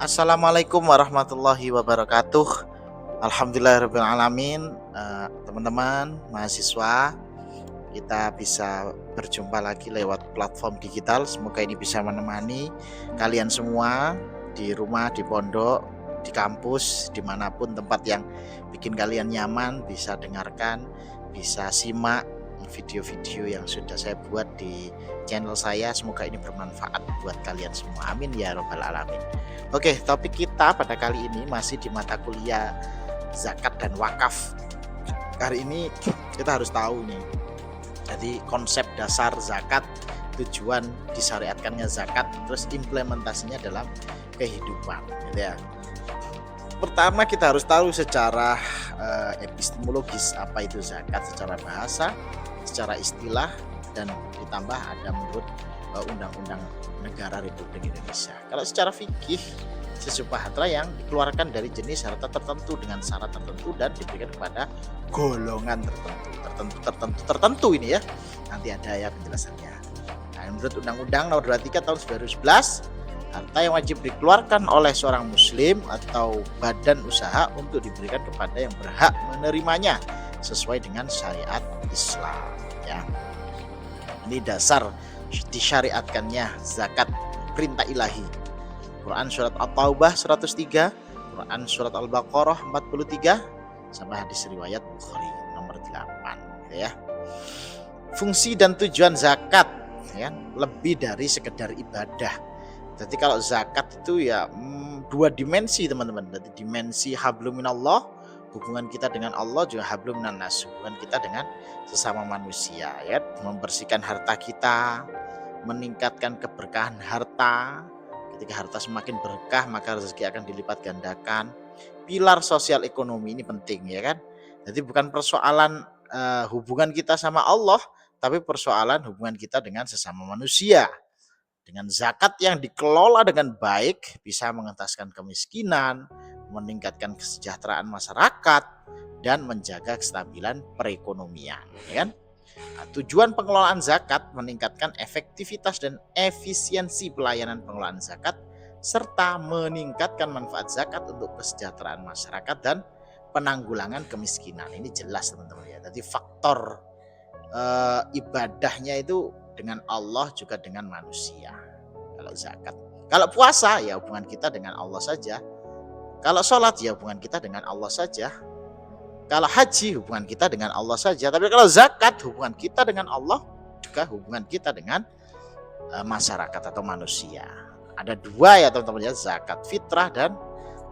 Assalamualaikum warahmatullahi wabarakatuh. Alhamdulillahirabbil alamin. Teman-teman mahasiswa, kita bisa berjumpa lagi lewat platform digital. Semoga ini bisa menemani kalian semua di rumah, di pondok, di kampus, dimanapun tempat yang bikin kalian nyaman, bisa dengarkan, bisa simak video-video yang sudah saya buat di channel saya. Semoga ini bermanfaat buat kalian semua. Amin ya robbal alamin. Oke, topik kita pada kali ini masih di mata kuliah zakat dan wakaf. Hari ini kita harus tahu nih, jadi konsep dasar zakat, tujuan disyariatkannya zakat, terus implementasinya dalam kehidupan, gitu ya. Pertama kita harus tahu secara epistemologis apa itu zakat secara bahasa, secara istilah, dan ditambah ada menurut Undang-Undang Negara Republik Indonesia. Kalau secara fikih, sesuatu harta yang dikeluarkan dari jenis harta tertentu dengan syarat tertentu dan diberikan kepada golongan tertentu ini ya. Nanti ada ya penjelasannya. Nah, menurut Undang-Undang Nomor 23 Tahun 2011, harta yang wajib dikeluarkan oleh seorang muslim atau badan usaha untuk diberikan kepada yang berhak menerimanya sesuai dengan syariat Islam ya. Ini dasar disyariatkannya zakat, perintah ilahi. Quran surat At-Taubah 103, Quran surat Al-Baqarah 43, sampai hadis riwayat Bukhari nomor 8 gitu ya. Fungsi dan tujuan zakat ya, lebih dari sekedar ibadah. Jadi kalau zakat itu ya dua dimensi teman-teman. Jadi dimensi hablum minallah, hubungan kita dengan Allah, juga hablum minan nas, hubungan kita dengan sesama manusia ya, membersihkan harta kita, meningkatkan keberkahan harta. Ketika harta semakin berkah maka rezeki akan dilipat gandakan. Pilar sosial ekonomi ini penting ya kan. Jadi bukan persoalan hubungan kita sama Allah, tapi persoalan hubungan kita dengan sesama manusia. Dengan zakat yang dikelola dengan baik bisa mengentaskan kemiskinan, meningkatkan kesejahteraan masyarakat, dan menjaga kestabilan perekonomian ya kan? Nah, tujuan pengelolaan zakat meningkatkan efektivitas dan efisiensi pelayanan pengelolaan zakat serta meningkatkan manfaat zakat untuk kesejahteraan masyarakat dan penanggulangan kemiskinan. Ini jelas teman-teman ya. Jadi faktor ibadahnya itu dengan Allah juga dengan manusia. Kalau zakat, kalau puasa ya hubungan kita dengan Allah saja. Kalau sholat ya hubungan kita dengan Allah saja. Kalau haji hubungan kita dengan Allah saja. Tapi kalau zakat hubungan kita dengan Allah juga hubungan kita dengan masyarakat atau manusia. Ada dua ya teman-teman ya, zakat fitrah dan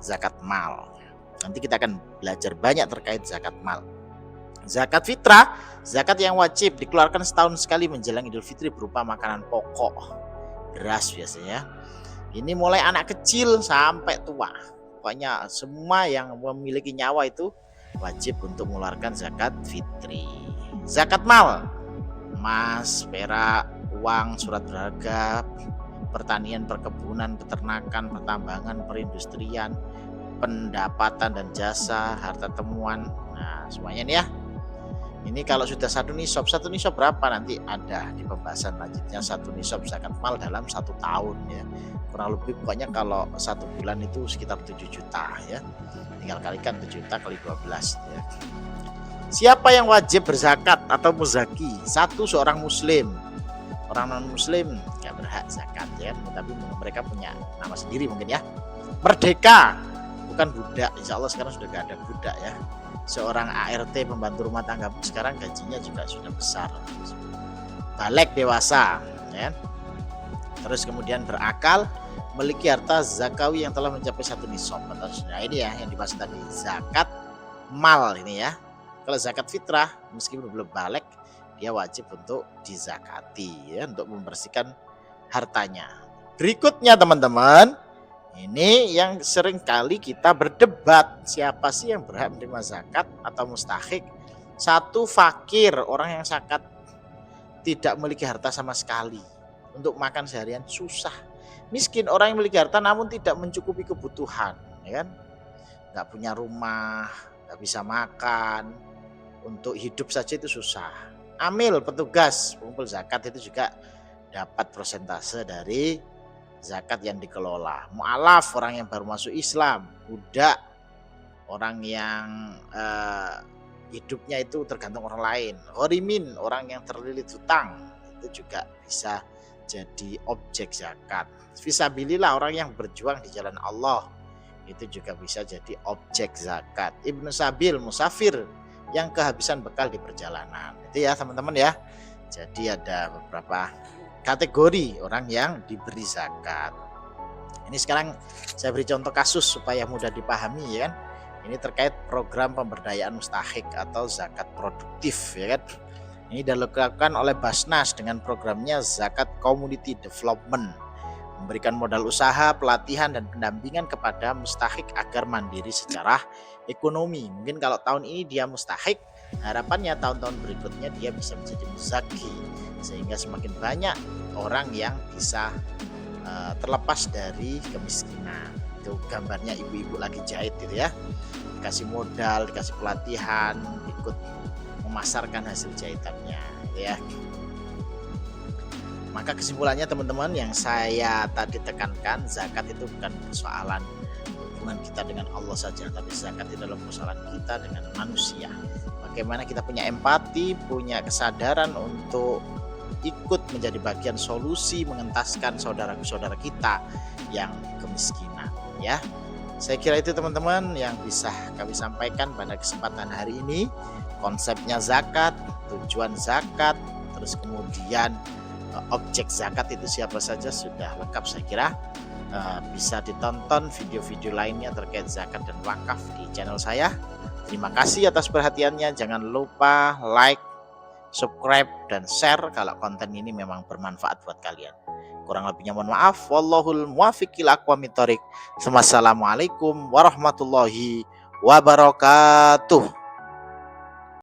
zakat mal. Nanti kita akan belajar banyak terkait zakat mal. Zakat fitrah, zakat yang wajib dikeluarkan setahun sekali menjelang Idul Fitri berupa makanan pokok, beras biasanya. Ini mulai anak kecil sampai tua. Pokoknya semua yang memiliki nyawa itu wajib untuk mengeluarkan zakat fitri. Zakat mal, emas, perak, uang, surat berharga, pertanian, perkebunan, peternakan, pertambangan, perindustrian, pendapatan dan jasa, harta temuan. Nah, semuanya nih ya. Ini kalau sudah satu nisab berapa nanti ada di pembahasan lanjutnya. Satu nisab zakat mal dalam 1 tahun ya. Kurang lebih pokoknya kalau 1 bulan itu sekitar 7 juta ya. Tinggal kalikan 7 juta kali 12 ya. Siapa yang wajib berzakat atau muzaki? Satu, seorang muslim. Orang non muslim nggak berhak zakat ya, tapi mereka punya nama sendiri mungkin ya. Merdeka, bukan budak. Insya Allah sekarang sudah nggak ada budak ya. Seorang ART pembantu rumah tangga pun sekarang gajinya juga sudah besar. Balik dewasa ya. Terus kemudian berakal, memiliki harta zakawi yang telah mencapai 1 nisab. Nah ini ya yang dibahas tadi, zakat mal ini ya. Kalau zakat fitrah meskipun belum balik, dia wajib untuk dizakati ya, untuk membersihkan hartanya. Berikutnya teman-teman, ini yang sering kali kita berdebat, siapa sih yang berhak menerima zakat atau mustahik? Satu, fakir, orang yang zakat tidak memiliki harta sama sekali, untuk makan seharian susah. Miskin, orang yang memiliki harta namun tidak mencukupi kebutuhan, ya kan? Nggak punya rumah, nggak bisa makan, untuk hidup saja itu susah. Amil, petugas pengumpul zakat itu juga dapat persentase dari zakat yang dikelola. Mu'alaf, orang yang baru masuk Islam. Budak, orang yang hidupnya itu tergantung orang lain. Ghorimin, orang yang terlilit hutang, itu juga bisa jadi objek zakat. Fisabilillah, orang yang berjuang di jalan Allah, itu juga bisa jadi objek zakat. Ibnu Sabil, musafir, yang kehabisan bekal di perjalanan. Itu ya teman-teman ya. Jadi ada beberapa kategori orang yang diberi zakat. Ini sekarang saya beri contoh kasus supaya mudah dipahami ya kan. Ini terkait program pemberdayaan mustahik atau zakat produktif ya kan. Ini dilakukan oleh Basnas dengan programnya Zakat Community Development, memberikan modal usaha, pelatihan dan pendampingan kepada mustahik agar mandiri secara ekonomi. Mungkin kalau tahun ini dia mustahik, harapannya tahun-tahun berikutnya dia bisa menjadi muzaki, sehingga semakin banyak orang yang bisa terlepas dari kemiskinan. Itu gambarnya ibu-ibu lagi jahit gitu ya, dikasih modal, dikasih pelatihan, ikut memasarkan hasil jahitannya gitu ya. Maka kesimpulannya teman-teman yang saya tadi tekankan, zakat itu bukan persoalan hubungan kita dengan Allah saja, tapi zakat itu adalah persoalan kita dengan manusia. Bagaimana kita punya empati, punya kesadaran untuk ikut menjadi bagian solusi mengentaskan saudara-saudara kita yang kemiskinan ya. Saya kira itu teman-teman yang bisa kami sampaikan pada kesempatan hari ini. Konsepnya zakat, tujuan zakat, terus kemudian objek zakat itu siapa saja sudah lengkap saya kira. Bisa ditonton video-video lainnya terkait zakat dan wakaf di channel saya. Terima kasih atas perhatiannya. Jangan lupa like, subscribe, dan share kalau konten ini memang bermanfaat buat kalian. Kurang lebihnya mohon maaf. Wallahul muwaffiq ila aqwamit thoriq. Wassalamualaikum warahmatullahi wabarakatuh.